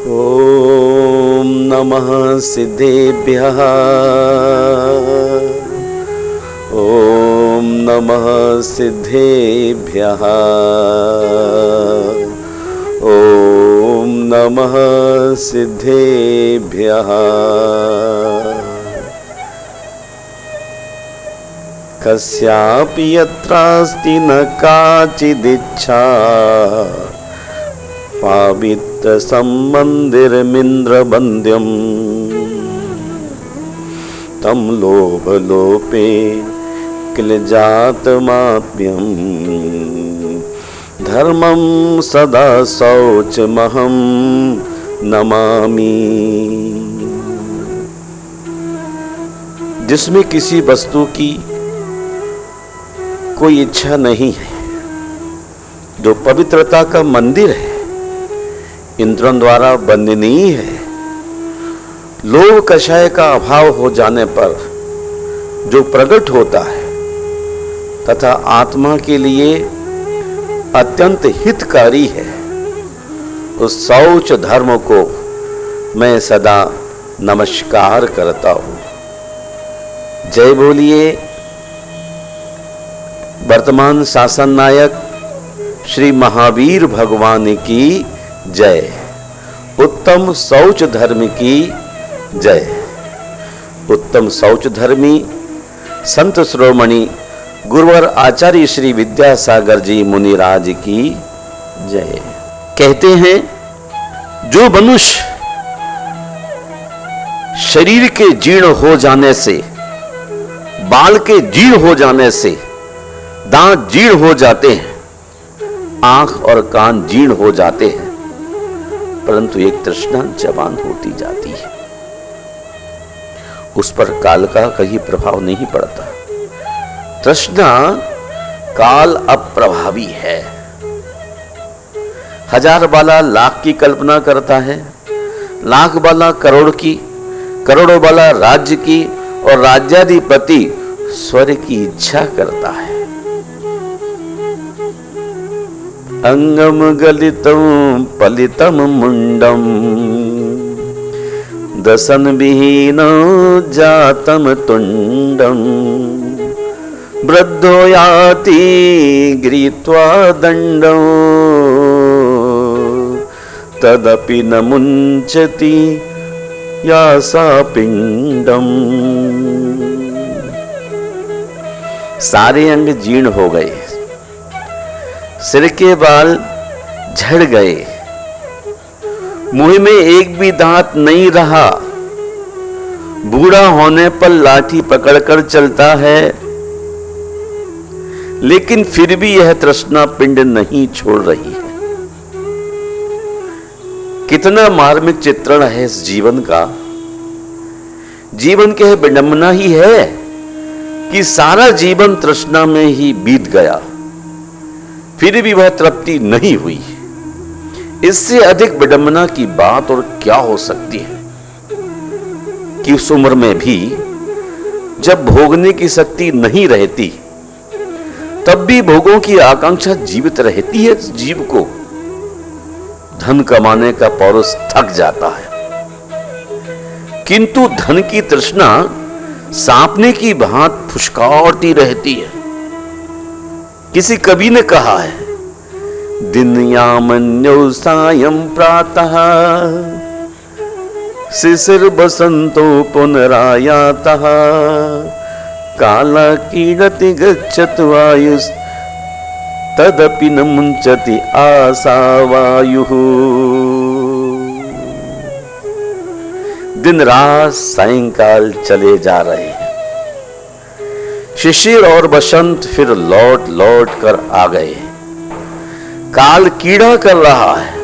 ॐ नमः सिद्धेभ्यः। ॐ नमः सिद्धेभ्यः। ॐ नमः सिद्धेभ्यः। कस्यापि यत्रास्ति न काचिदिच्छा पावित्रसम्मन्दिरमिन्द्रवन्द्यम् तं लोभलोपे किल जातमाप्यम् धर्मं सदा शौचमहं नमामि। जिसमें किसी वस्तु की कोई इच्छा नहीं है, जो पवित्रता का मंदिर है, इंद्रों द्वारा वंदनीय है, लोभ कषाय का अभाव हो जाने पर जो प्रकट होता है तथा आत्मा के लिए अत्यंत हितकारी है, उस शौच धर्म को मैं सदा नमस्कार करता हूं। जय बोलिए वर्तमान शासन नायक श्री महावीर भगवान की जय। उत्तम शौच धर्म की जय। उत्तम शौच धर्मी संत श्रोमणी गुरुवर आचार्य श्री विद्यासागर जी मुनिराज की जय। कहते हैं जो मनुष्य शरीर के जीर्ण हो जाने से, बाल के जीर्ण हो जाने से, दांत जीर्ण हो जाते हैं, आंख और कान जीर्ण हो जाते हैं, परंतु एक तृष्णा जवान होती जाती है, उस पर काल का कहीं प्रभाव नहीं पड़ता। तृष्णा काल अप्रभावी है। हजार वाला लाख की कल्पना करता है, लाख वाला करोड़ की, करोड़ों वाला राज्य की, और राज्याधिपति स्वर्ग की इच्छा करता है। अंगम गलितम पलितम मुंडम दसन विहीन जातम तुंडम वृद्धो याति गृहीत्वा दंडं तदपि न मुंचति यासा पिंडम। सारे अंग जीर्ण हो गए, सिर के बाल झड़ गए, मुंह में एक भी दांत नहीं रहा, बूढ़ा होने पर लाठी पकड़कर चलता है, लेकिन फिर भी यह तृष्णा पिंड नहीं छोड़ रही है। कितना मार्मिक चित्रण है इस जीवन का। जीवन की विडंबना ही है कि सारा जीवन तृष्णा में ही बीत गया, फिर भी वह तृप्ति नहीं हुई। इससे अधिक विडंबना की बात और क्या हो सकती है कि उस उम्र में भी जब भोगने की शक्ति नहीं रहती, तब भी भोगों की आकांक्षा जीवित रहती है। जीव को धन कमाने का पौरुष थक जाता है, किंतु धन की तृष्णा सांपने की भांति फुसकारती रहती है। किसी कवि ने कहा है, दिन यामन्यो सायं प्रातः शिशिर बसंतो पुनरायातः काला कीड़ति गच्छत वायुस् तदपि न मुंचति आसा वायुः। दिन रात सायंकाल चले जा रहे हैं, शिशिर और बसंत फिर लौट लौट कर आ गए। काल कीड़ा कर रहा है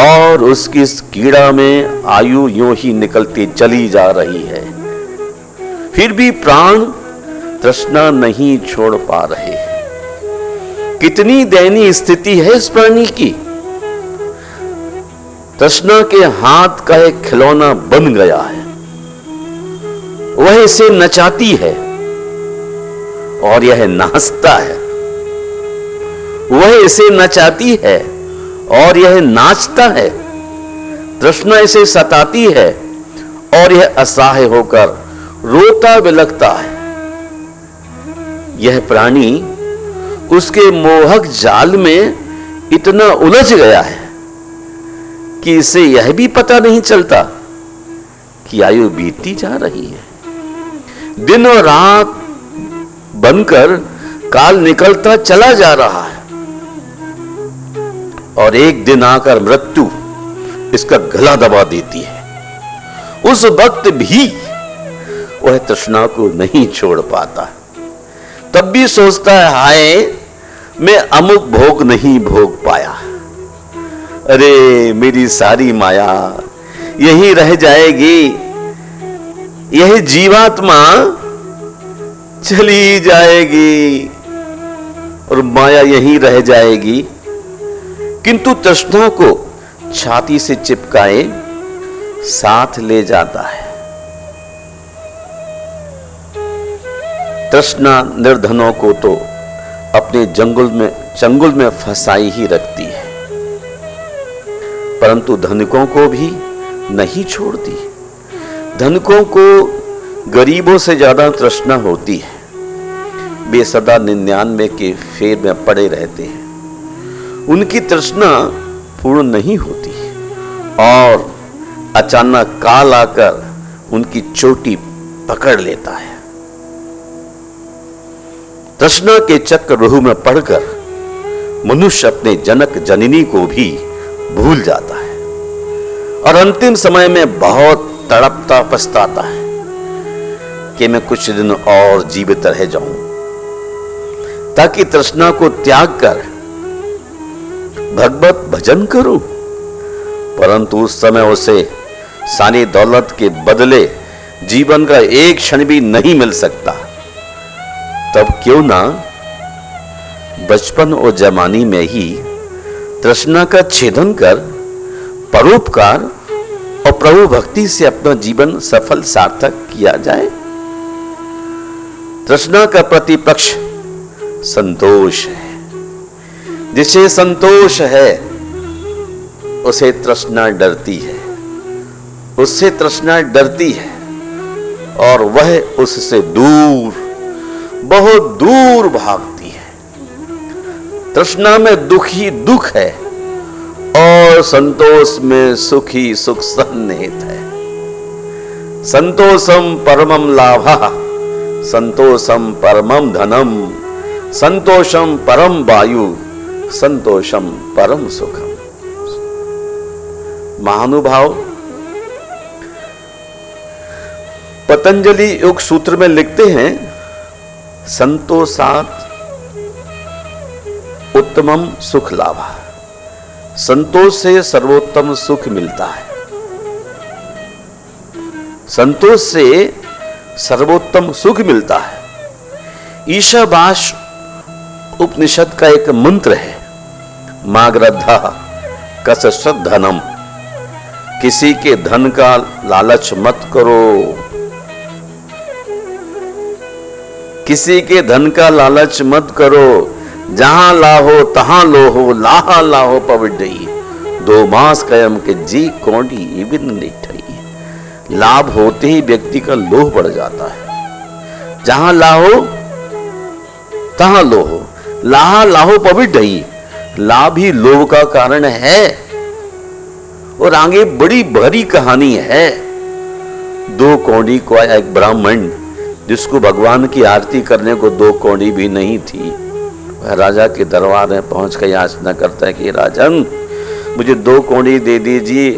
और उसकी इस कीड़ा में आयु यूं ही निकलती चली जा रही है, फिर भी प्राण तृष्णा नहीं छोड़ पा रहे। कितनी दयनीय स्थिति है इस प्राणी की। तृष्णा के हाथ का एक खिलौना बन गया है, वह इसे नचाती है और यह नाचता है। वह इसे नचाती है और यह नाचता है, तृष्णा इसे सताती है और यह असहाय होकर रोता बिलखता है। यह प्राणी उसके मोहक जाल में इतना उलझ गया है कि इसे यह भी पता नहीं चलता कि आयु बीतती जा रही है। दिन और रात बनकर काल निकलता चला जा रहा है और एक दिन आकर मृत्यु इसका गला दबा देती है। उस वक्त भी वह तृष्णा को नहीं छोड़ पाता, तब भी सोचता है हाय मैं अमुक भोग नहीं भोग पाया, अरे मेरी सारी माया यही रह जाएगी, यह जीवात्मा चली जाएगी और माया यहीं रह जाएगी। किंतु तृष्णा को छाती से चिपकाए साथ ले जाता है। तृष्णा निर्धनों को तो अपने चंगुल में फंसाई ही रखती है, परंतु धनिकों को भी नहीं छोड़ती। धनिकों को गरीबों से ज्यादा तृष्णा होती है। वे सदा 99 के फेर में पड़े रहते हैं, उनकी तृष्णा पूर्ण नहीं होती और अचानक काल आकर उनकी चोटी पकड़ लेता है। तृष्णा के चक्रव्यूह में पड़कर मनुष्य अपने जनक जननी को भी भूल जाता है और अंतिम समय में बहुत तड़पता पछताता है कि मैं कुछ दिन और जीवित रह जाऊं ताकि तृष्णा को त्याग कर भगवत भजन करूं। परंतु उस समय उसे सारी दौलत के बदले जीवन का एक क्षण भी नहीं मिल सकता। तब क्यों ना बचपन और जवानी में ही तृष्णा का छेदन कर परोपकार और प्रभु भक्ति से अपना जीवन सफल सार्थक किया जाए। तृष्णा का प्रतिपक्ष संतोष है। जिसे संतोष है उसे तृष्णा डरती है, उससे तृष्णा डरती है और वह उससे दूर, बहुत दूर भागती है। तृष्णा में दुख ही दुख है और संतोष में सुख ही सुख सन्निहित है। संतोषम परमम लाभः, संतोषम परमम धनम, संतोषम परम वायु, संतोषम परम सुखम। महानुभाव पतंजलि योग सूत्र में लिखते हैं, संतोषात् उत्तमम सुख लाभः। संतोष से सर्वोत्तम सुख मिलता है। संतोष से सर्वोत्तम सुख मिलता है। ईशावास उपनिषद का एक मंत्र है, माग्रद्धा कसश्च धनम। किसी के धन का लालच मत करो, किसी के धन का लालच मत करो। जहां लाहो तहां लोहो, लाहा लाहो पविड्डई। 2 मास कयम के जी कोंडी इबिन निठई। लाभ होते ही व्यक्ति का लोभ बढ़ जाता है। जहां लाहो तहां लोहो, लाहा लाहो पविड्डई। लाभ ही लोभ का कारण है और आगे बड़ी भरी कहानी है। 2 कौड़ी को आया एक ब्राह्मण, जिसको भगवान की आरती करने को 2 कौड़ी भी नहीं थी। वह राजा के दरबार में पहुंच कर याचना करता है कि राजन, मुझे 2 कौड़ी दे दीजिए,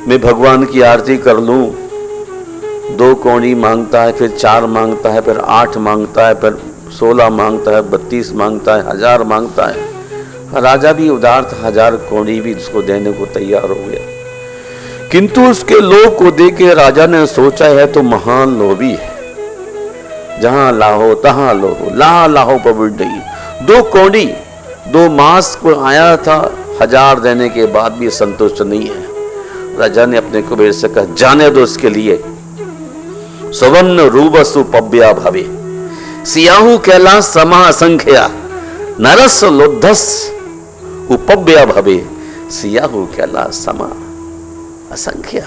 मैं भगवान की आरती कर लूं। 2 कौड़ी मांगता है, फिर 4 मांगता है, फिर 8 मांगता है, फिर 16 मांगता है, 32 मांगता है, 1000 मांगता है। राजा भी उदार था, 1000 कौड़ी भी उसको देने को तैयार हो गया। किंतु उसके लोभ को देखे राजा ने सोचा है तो महान लोभी है। जहां लाहो तहां लोहो, लाहा लाहो पविड्डई। 2 कौड़ी 2 मास को आया था, 1000 देने के बाद भी संतुष्ट नहीं है। राजा ने अपने कुबेर से कहा, जाने दो इसके लिए। सुवर्ण रूपसु पव्या भवे, सियाहु कैलाश समा असंख्या, नरस लोद्धस उपव्या भवे, सियाहु कैलाश समा असंख्य।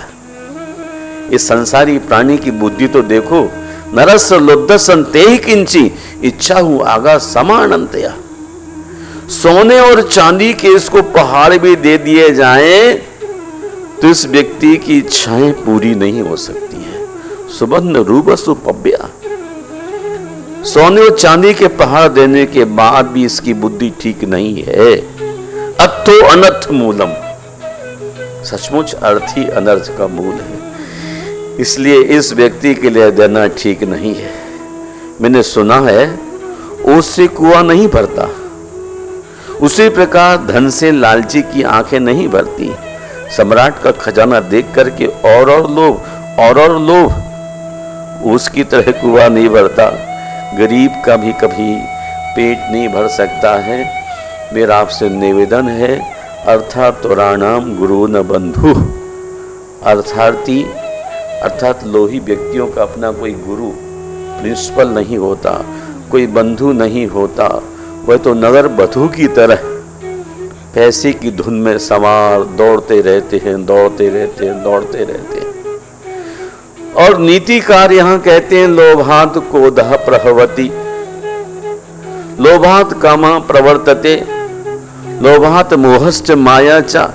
इस संसारी प्राणी की बुद्धि तो देखो, नरस लुब्धसन तेहि किंची इच्छा हूं आगा समानंतया। सोने और चांदी के इसको पहाड़ भी दे दिए जाएं तो इस व्यक्ति की इच्छाएं पूरी नहीं हो सकती हैं। सुबंध रूपसु पव्या, सोने और चांदी के पहाड़ देने के बाद भी इसकी बुद्धि ठीक नहीं है। अत्थो अनर्थ मूलम, सचमुच अर्थ ही अनर्थ का मूल है, इसलिए इस व्यक्ति के लिए देना ठीक नहीं है। मैंने सुना है उससे कुआं नहीं भरता, उसी प्रकार धन से लालची की आंखें नहीं भरती। सम्राट का खजाना देख करके और लोभ उसकी तरह कुआं नहीं भरता। गरीब का भी कभी पेट नहीं भर सकता है। मेरा आपसे निवेदन है, अर्थात तोराणाम गुरु न बंधु, अर्थार्थी अर्थात लोही व्यक्तियों का अपना कोई गुरु प्रिंसिपल नहीं होता, कोई बंधु नहीं होता। वह तो नगर बधू की तरह पैसे की धुन में सवार दौड़ते रहते हैं। और नीतिकार यहां कहते हैं लोभात क्रोधः प्रभवति, लोभात कामा प्रवर्तते, लोभात मोहश्च माया च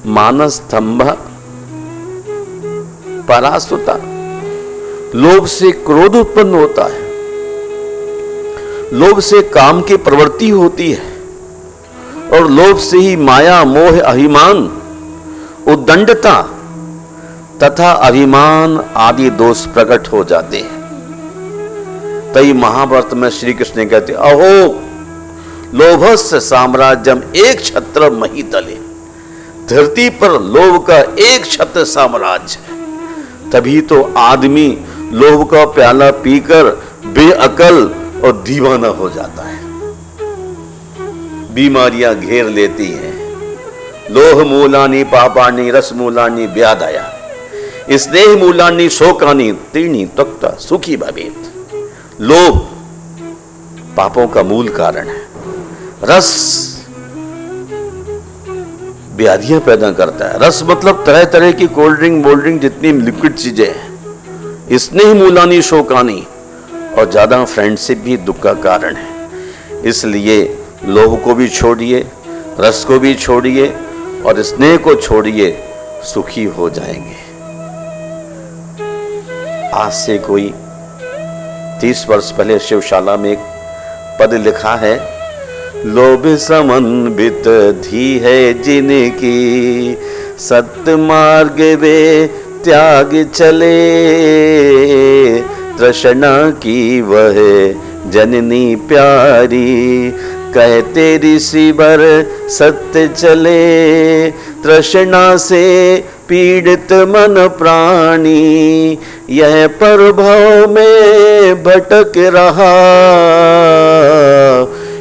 मानस्तंभ परासुता। लोभ से क्रोध उत्पन्न होता है, लोभ से काम की प्रवृत्ति होती है, और लोभ से ही माया मोह अभिमान उद्दंडता तथा अभिमान आदि दोष प्रकट हो जाते हैं। तई महाभारत में श्री कृष्ण कहते अहो लोभस्य साम्राज्यम एक छत्र महितले, धरती पर लोभ का एक छत्र साम्राज्य है। तभी तो आदमी लोभ का प्याला पीकर बेअकल और दीवाना हो जाता है, बीमारियां घेर लेती हैं। लोह मूलानी पापानी रस मूलानी व्याधया, स्नेह मूलानी शोकानी तीर्णी त्वक्ता सुखी भवेत। लोभ पापों का मूल कारण है। रस व्याधियां पैदा करता है। रस मतलब तरह तरह की कोल्ड ड्रिंक बोल्ड ड्रिंक जितनी लिक्विड चीजें हैं। स्नेह मूलानी शोकानी, और ज्यादा फ्रेंडशिप भी दुख का कारण है। इसलिए लोभ को भी छोड़िए, रस को भी छोड़िए और स्नेह को छोड़िए, सुखी हो जाएंगे। आज से कोई 30 वर्ष पहले शिवशाला में एक पद लिखा है, लोभ समन्वित धी है जिनकी, सत्य मार्ग वे त्याग चले, तृष्णा की वह जननी प्यारी, कहते ऋषि वर सत्य चले, तृष्णा से पीड़ित मन प्राणी, यह प्रभव में भटक रहा,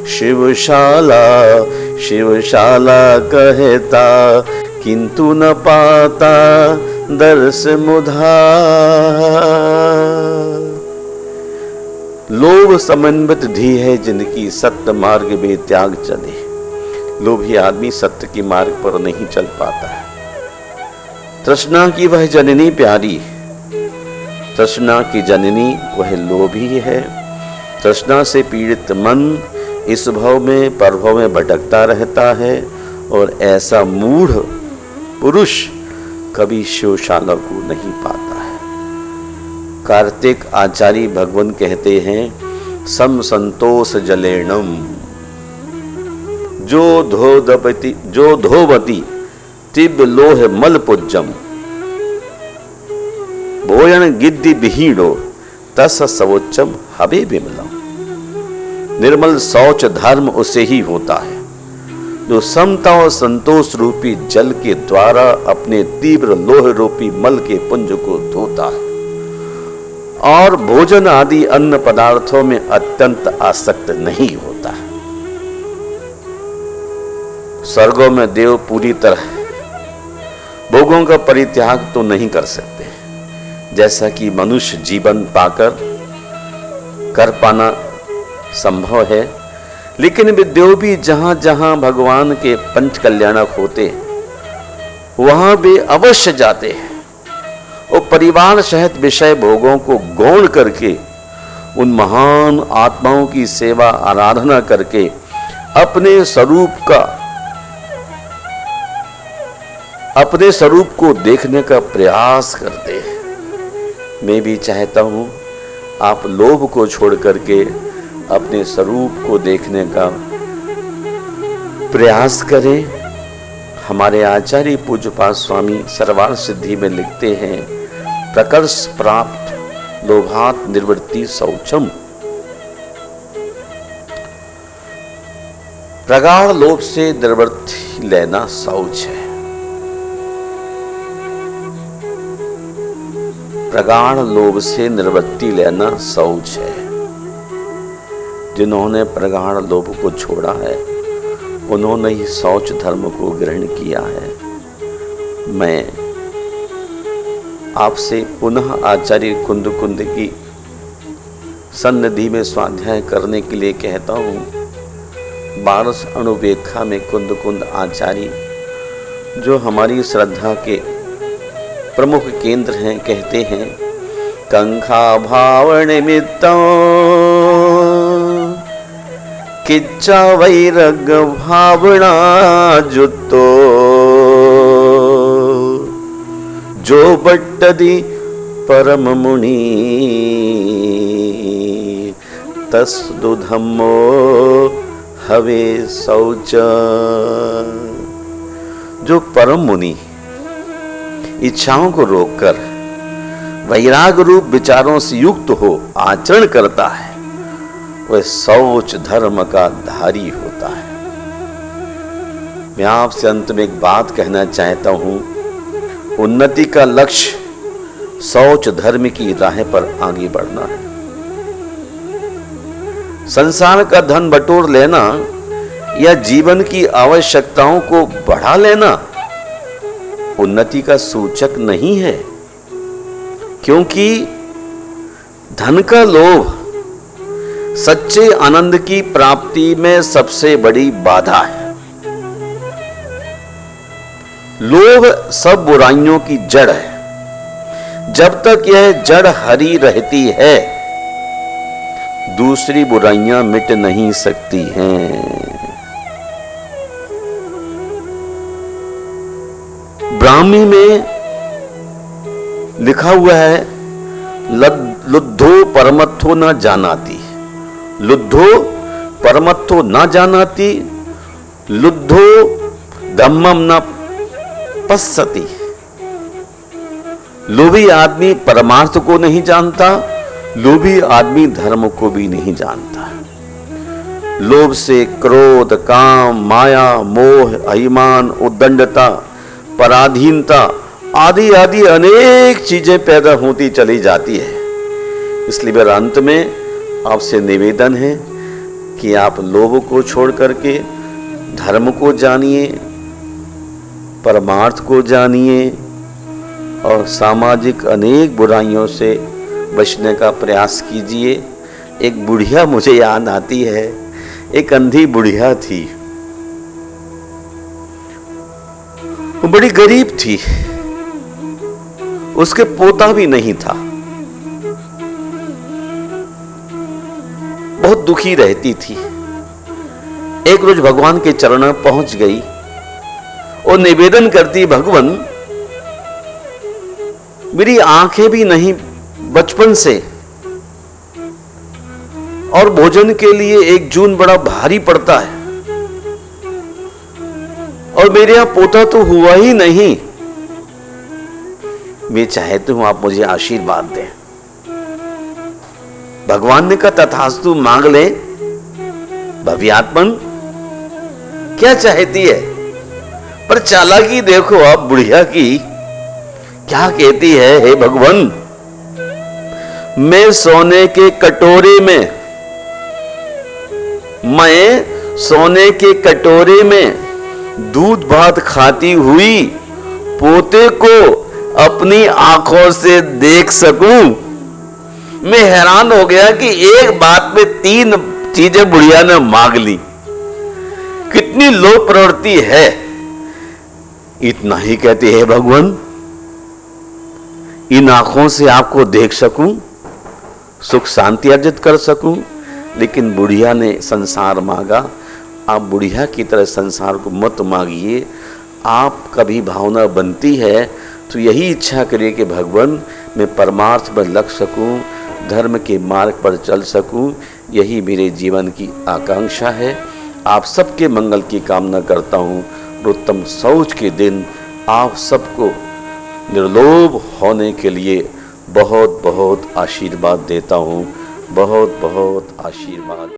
शिवशाला शिवशाला कहता, किंतु न पाता दर्श मुधा। लोभ समन्वित धी है जिनकी, सत्य मार्ग में त्याग चले। लोभी आदमी सत्य की मार्ग पर नहीं चल पाता है। तृष्णा की वह जननी प्यारी, तृष्णा की जननी वह लोभी है। तृष्णा से पीड़ित मन इस भव में परभव में भटकता रहता है, और ऐसा मूढ़ पुरुष कभी शिवशाला को नहीं पाता है। कार्तिक आचार्य भगवान कहते हैं, सम संतोष जलेणम, जो धोवती तिब लोह मल पुज्जम, भोजन गिद्धि विहीणो तस सवोच्चम हवे विमलम। निर्मल शौच धर्म उसे ही होता है जो समता और संतोष रूपी जल के द्वारा अपने तीव्र लोह रूपी मल के पुंज को धोता है, और भोजन आदि अन्न पदार्थों में अत्यंत आसक्त नहीं होता है। स्वर्गों में देव पूरी तरह भोगों का परित्याग तो नहीं कर सकते, जैसा कि मनुष्य जीवन पाकर कर पाना संभव है, लेकिन वे देव भी जहां जहां भगवान के पंच कल्याणक होते हैं, वहां वे अवश्य जाते हैं और परिवार सहित विषय भोगों को गौण करके उन महान आत्माओं की सेवा आराधना करके अपने स्वरूप को देखने का प्रयास करते हैं। मैं भी चाहता हूं आप लोभ को छोड़ करके अपने स्वरूप को देखने का प्रयास करें। हमारे आचार्य पूज्यपाद स्वामी सर्वार्थ सिद्धि में लिखते हैं, प्रकर्ष प्राप्त लोभात निर्वृत्ति शौचम। प्रगाढ़ लोभ से निर्वृत्ति लेना शौच है। प्रगाढ़ लोभ से निवृत्ति लेना शौच है। जिन्होंने प्रगाढ़ लोभ को छोड़ा है उन्होंने ही शौच धर्म को ग्रहण किया है। मैं आपसे पुनः आचार्य कुंद की सन्निधि में स्वाध्याय करने के लिए कहता हूँ। 12 अणुवेखा में कुंद आचार्य जो हमारी श्रद्धा के प्रमुख केंद्र हैं, कहते हैं, कंखा भाव निमित्तों किच्चा वैरग भावना जुतो जो बट्टदी परम मुनि तस्दु धम्मो हवे शौच। जो परम मुनि इच्छाओं को रोककर वैराग रूप विचारों से युक्त हो आचरण करता है वह शौच धर्म का धारी होता है। मैं आपसे अंत में एक बात कहना चाहता हूं, उन्नति का लक्ष्य शौच धर्म की राह पर आगे बढ़ना है। संसार का धन बटोर लेना या जीवन की आवश्यकताओं को बढ़ा लेना उन्नति का सूचक नहीं है, क्योंकि धन का लोभ सच्चे आनंद की प्राप्ति में सबसे बड़ी बाधा है। लोभ सब बुराइयों की जड़ है। जब तक यह जड़ हरी रहती है दूसरी बुराइयां मिट नहीं सकती हैं। ब्राह्मी में लिखा हुआ है, लुद्धो परमत्थो न जानाति, लुद्धो परमत्थो न जानाति, लुद्धो धम्मम न पश्यति। लोभी आदमी परमार्थ को नहीं जानता, लोभी आदमी धर्म को भी नहीं जानता। लोभ से क्रोध, काम, माया, मोह, अभिमान, उद्दंडता, पराधीनता आदि आदि अनेक चीजें पैदा होती चली जाती है। इसलिए मेरा अंत में आपसे निवेदन है कि आप लोभ को छोड़ करके धर्म को जानिए, परमार्थ को जानिए और सामाजिक अनेक बुराइयों से बचने का प्रयास कीजिए। एक बुढ़िया मुझे याद आती है, एक अंधी बुढ़िया थी, वो बड़ी गरीब थी, उसके पोता भी नहीं था, बहुत दुखी रहती थी। एक रोज भगवान के चरण में पहुंच गई और निवेदन करती, भगवान मेरी आंखें भी नहीं बचपन से और भोजन के लिए एक जून बड़ा भारी पड़ता है और मेरे यहां पोता तो हुआ ही नहीं। मैं चाहती हूं आप मुझे आशीर्वाद दें। भगवान ने कहा तथास्तु, मांग ले। भव्यात्मन क्या चाहती है, पर चालाकी देखो आप बुढ़िया की, क्या कहती है, हे भगवान मैं सोने के कटोरे में दूध भात खाती हुई पोते को अपनी आंखों से देख सकूं। मैं हैरान हो गया कि एक बात में 3 चीजें बुढ़िया ने मांग ली। कितनी लोभ प्रवृत्ति है। इतना ही कहते हैं भगवान, इन आंखों से आपको देख सकूं, सुख शांति अर्जित कर सकूं। लेकिन बुढ़िया ने संसार मांगा, आप बुढ़िया की तरह संसार को मत मांगिए। आप कभी भावना बनती है तो यही इच्छा करिए कि भगवान मैं परमार्थ पर लग सकूं, धर्म के मार्ग पर चल सकूं। यही मेरे जीवन की आकांक्षा है। आप सबके मंगल की कामना करता हूं। उत्तम शौच के दिन आप सबको निर्लोभ होने के लिए बहुत बहुत आशीर्वाद देता हूं। बहुत बहुत आशीर्वाद।